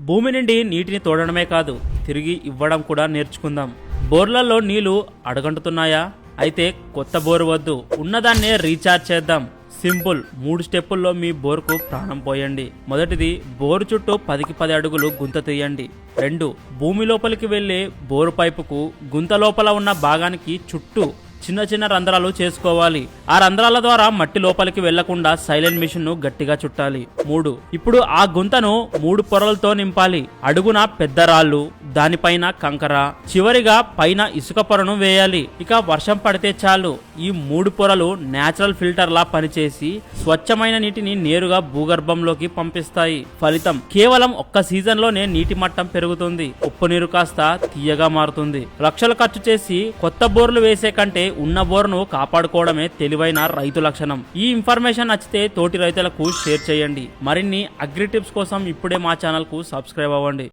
భూమి నుండి నీటిని తోడడమే కాదు తిరిగి ఇవ్వడం కూడా నేర్చుకుందాం. బోర్లలో నీళ్లు అడగంటున్నాయా? అయితే కొత్త బోరు వద్దు, ఉన్నదాన్నే రీఛార్జ్ చేద్దాం. సింపుల్ 3 స్టెప్పుల్లో మీ బోర్కు ప్రాణం పోయండి. మొదటిది, బోరు చుట్టూ 10కి 10 అడుగులు గుంత తీయండి. 2, భూమి లోపలికి వెళ్లే బోరు పైపుకు గుంత లోపల ఉన్న భాగానికి చుట్టూ చిన్న చిన్న రంధ్రాలు చేసుకోవాలి. ఆ రంధ్రాల ద్వారా మట్టి లోపలికి వెళ్లకుండా సైలెంట్ మిషన్ ను గట్టిగా చుట్టాలి. 3, ఇప్పుడు ఆ గుంతను 3 పొరలతో నింపాలి. అడుగున పెద్ద రాళ్లు, దానిపైన కంకర, చివరిగా పైన ఇసుక పొరను వేయాలి. ఇక వర్షం పడితే చాలు, ఈ 3 పొరలు నేచురల్ ఫిల్టర్ లా పనిచేసి స్వచ్ఛమైన నీటిని నేరుగా భూగర్భంలోకి పంపిస్తాయి. ఫలితం కేవలం ఒక్క సీజన్ లోనే నీటి మట్టం పెరుగుతుంది. ఉప్పు నీరు కాస్త తీయగా మారుతుంది. లక్షలు ఖర్చు చేసి కొత్త బోర్లు వేసే కంటే ఉన్న బోర్ను కాపాడుకోవడమే తెలివైన రైతు లక్షణం. ఈ ఇన్ఫర్మేషన్ నచ్చితే తోటి రైతులకు షేర్ చేయండి. మరిన్ని అగ్రి టిప్స్ కోసం ఇప్పుడే మా ఛానల్ కు సబ్స్క్రైబ్ అవ్వండి.